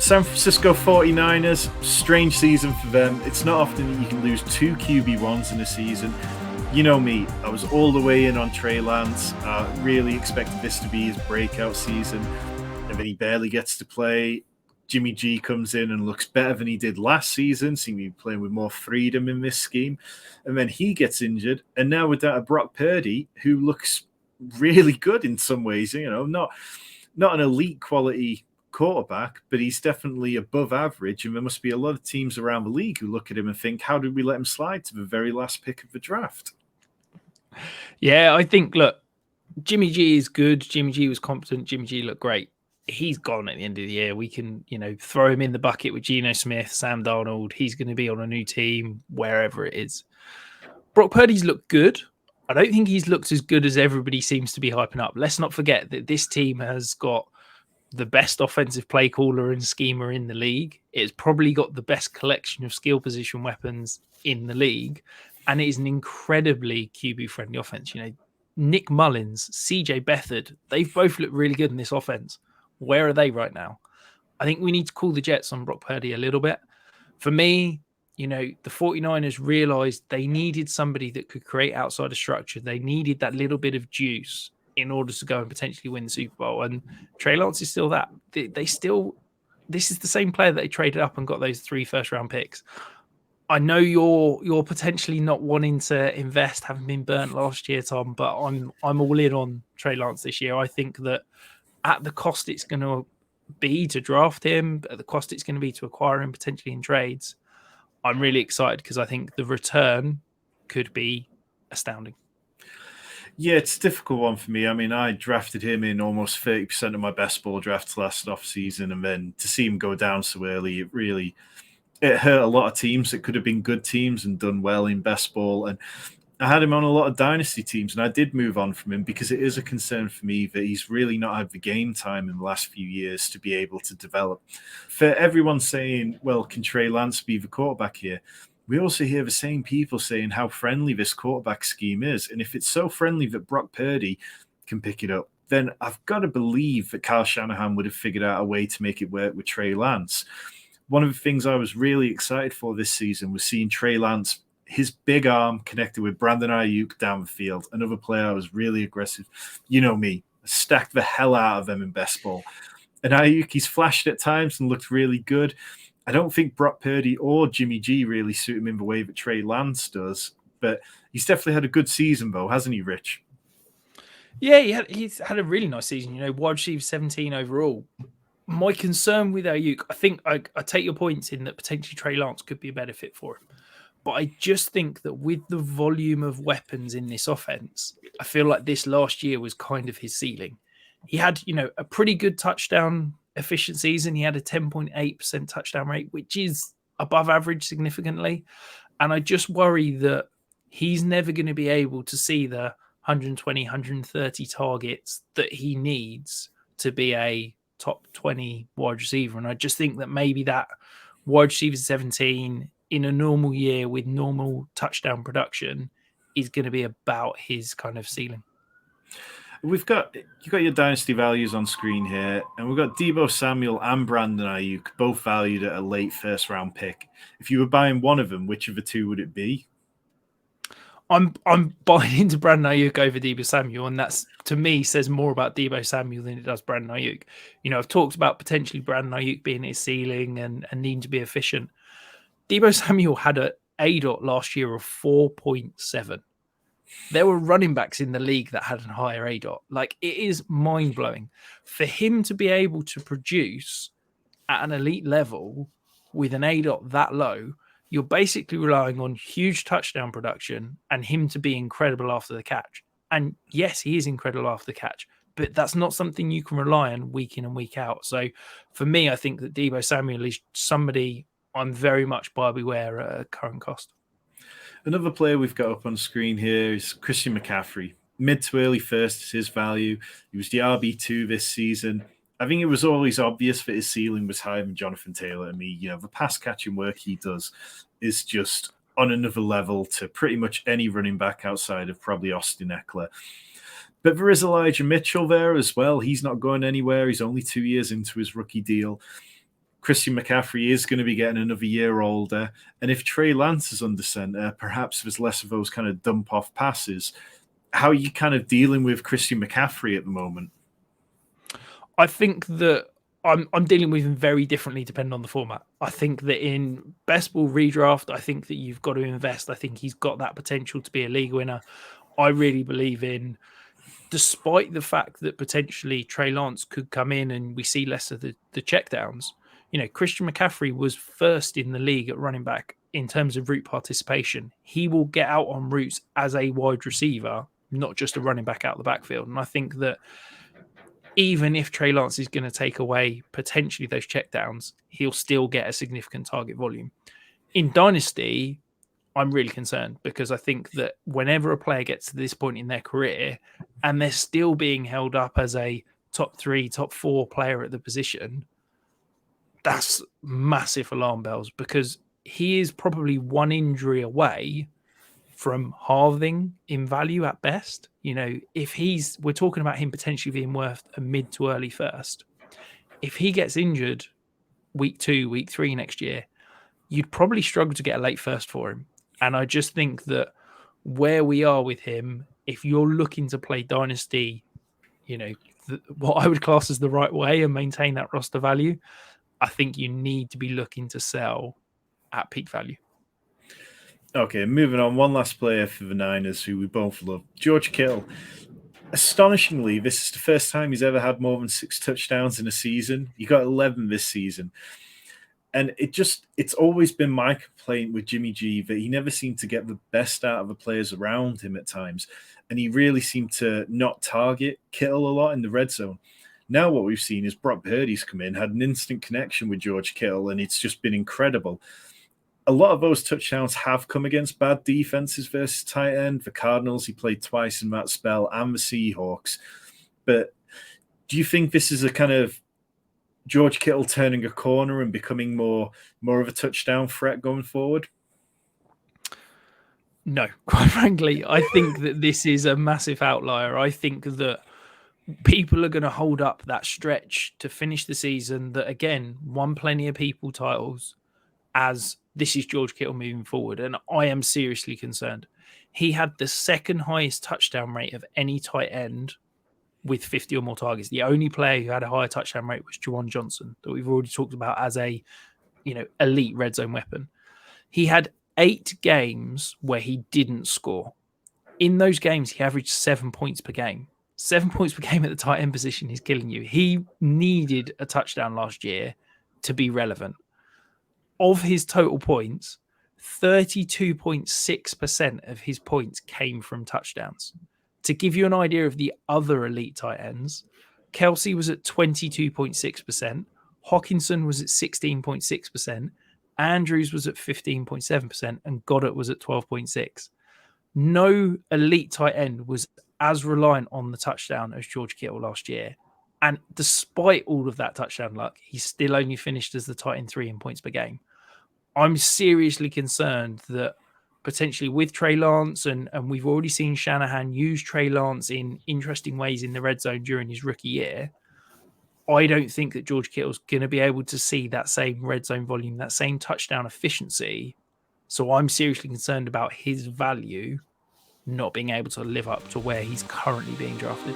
San Francisco 49ers, strange season for them. It's not often that you can lose two QB1s in a season. You know me, I was all the way in on Trey Lance. Really expected this to be his breakout season. And then he barely gets to play. Jimmy G comes in and looks better than he did last season, seeming to be playing with more freedom in this scheme. And then he gets injured. And now with that, Brock Purdy, who looks really good in some ways, not an elite quality quarterback, but he's definitely above average. And there must be a lot of teams around the league who look at him and think, how did we let him slide to the very last pick of the draft? Yeah, I think, look, Jimmy G is good. Jimmy G was competent. Jimmy G looked great. He's gone at the end of the year. We can, throw him in the bucket with Geno Smith, Sam Darnold. He's going to be on a new team, wherever it is. Brock Purdy's looked good. I don't think he's looked as good as everybody seems to be hyping up. Let's not forget that this team has got the best offensive play caller and schemer in the league. It's probably got the best collection of skill position weapons in the league. And it is an incredibly QB-friendly offense. Nick Mullins, CJ Beathard, they've both looked really good in this offense. Where are they right now? I think we need to call the Jets on Brock Purdy a little bit. For me, the 49ers realized they needed somebody that could create outside of structure. They needed that little bit of juice in order to go and potentially win the Super Bowl. And Trey Lance is still that. This is the same player that they traded up and got those 3 first-round picks. I know you're potentially not wanting to invest, having been burnt last year, Tom, but I'm all in on Trey Lance this year. I think that at the cost it's going to be to draft him, at the cost it's going to be to acquire him potentially in trades, I'm really excited because I think the return could be astounding. Yeah, it's a difficult one for me. I mean, I drafted him in almost 30% of my best ball drafts last offseason, and then to see him go down so early, it hurt a lot of teams that could have been good teams and done well in best ball. And I had him on a lot of dynasty teams, and I did move on from him because it is a concern for me that he's really not had the game time in the last few years to be able to develop. For everyone saying, well, can Trey Lance be the quarterback here? We also hear the same people saying how friendly this quarterback scheme is. And if it's so friendly that Brock Purdy can pick it up, then I've got to believe that Kyle Shanahan would have figured out a way to make it work with Trey Lance. One of the things I was really excited for this season was seeing Trey Lance, his big arm connected with Brandon Ayuk down the field. Another player I was really aggressive. You know me, I stacked the hell out of them in best ball. And Ayuk, he's flashed at times and looked really good. I don't think Brock Purdy or Jimmy G really suit him in the way that Trey Lance does. But he's definitely had a good season, though, hasn't he, Rich? Yeah, he's had a really nice season. Wide receiver 17 overall. My concern with Ayuk, I think I take your points in that potentially Trey Lance could be a better fit for him. But I just think that with the volume of weapons in this offense, I feel like this last year was kind of his ceiling. He had, a pretty good touchdown efficiencies, and he had a 10.8% touchdown rate, which is above average significantly. And I just worry that he's never going to be able to see the 120, 130 targets that he needs to be a top 20 wide receiver. And I just think that maybe that wide receiver 17 in a normal year with normal touchdown production is going to be about his kind of ceiling. You got your dynasty values on screen here, and we've got Deebo Samuel and Brandon Ayuk, both valued at a late first-round pick. If you were buying one of them, which of the two would it be? I'm buying into Brandon Ayuk over Deebo Samuel, and that's, to me, says more about Deebo Samuel than it does Brandon Ayuk. I've talked about potentially Brandon Ayuk being his ceiling and needing to be efficient. Deebo Samuel had an ADOT last year of 4.7. There were running backs in the league that had a higher ADOT. Like, it is mind-blowing. For him to be able to produce at an elite level with an ADOT that low, you're basically relying on huge touchdown production and him to be incredible after the catch. And yes, he is incredible after the catch, but that's not something you can rely on week in and week out. So for me, I think that Deebo Samuel is somebody I'm very much buyer beware at current cost. Another player we've got up on screen here is Christian McCaffrey. Mid to early first is his value. He was the RB2 this season. I think it was always obvious that his ceiling was higher than Jonathan Taylor to me. The pass catching work he does is just on another level to pretty much any running back outside of probably Austin Eckler. But there is Elijah Mitchell there as well. He's not going anywhere. He's only 2 years into his rookie deal. Christian McCaffrey is going to be getting another year older. And if Trey Lance is under center, perhaps there's less of those kind of dump off passes. How are you kind of dealing with Christian McCaffrey at the moment? I think that I'm dealing with him very differently depending on the format. I think that in best ball redraft, I think that you've got to invest. I think he's got that potential to be a league winner. I really believe in, despite the fact that potentially Trey Lance could come in and we see less of the checkdowns. Christian McCaffrey was first in the league at running back in terms of route participation. He will get out on routes as a wide receiver, not just a running back out the backfield. And I think that even if Trey Lance is going to take away potentially those checkdowns, he'll still get a significant target volume. In Dynasty, I'm really concerned because I think that whenever a player gets to this point in their career and they're still being held up as a top 3, top 4 player at the position, that's massive alarm bells because he is probably one injury away from halving in value at best. If we're talking about him potentially being worth a mid to early first. If he gets injured week 2, week 3 next year, you'd probably struggle to get a late first for him. And I just think that where we are with him, if you're looking to play Dynasty, what I would class as the right way and maintain that roster value, I think you need to be looking to sell at peak value. Okay, moving on. One last player for the Niners who we both love, George Kittle. Astonishingly, this is the first time he's ever had more than 6 touchdowns in a season. He got 11 this season. And it's always been my complaint with Jimmy G that he never seemed to get the best out of the players around him at times. And he really seemed to not target Kittle a lot in the red zone. Now what we've seen is Brock Purdy's come in, had an instant connection with George Kittle, and it's just been incredible. A lot of those touchdowns have come against bad defenses versus tight end. The Cardinals, he played twice in that spell, and the Seahawks. But do you think this is a kind of George Kittle turning a corner and becoming more of a touchdown threat going forward? No, quite frankly, I think that this is a massive outlier. I think that people are going to hold up that stretch to finish the season that, again, won plenty of people titles as this is George Kittle moving forward. And I am seriously concerned. He had the second highest touchdown rate of any tight end with 50 or more targets. The only player who had a higher touchdown rate was Juwan Johnson, that we've already talked about as a elite red zone weapon. He had 8 games where he didn't score. In those games, he averaged 7 points per game. 7 points per game at the tight end position is killing you. He needed a touchdown last year to be relevant. Of his total points, 32.6% of his points came from touchdowns. To give you an idea of the other elite tight ends, Kelsey was at 22.6%, Hawkinson was at 16.6%, Andrews was at 15.7%, and Goddard was at 12.6%. No elite tight end was as reliant on the touchdown as George Kittle last year. And despite all of that touchdown luck, he still only finished as the tight end 3 in points per game. I'm seriously concerned that potentially with Trey Lance, and we've already seen Shanahan use Trey Lance in interesting ways in the red zone during his rookie year. I don't think that George Kittle's going to be able to see that same red zone volume, that same touchdown efficiency. So I'm seriously concerned about his value not being able to live up to where he's currently being drafted.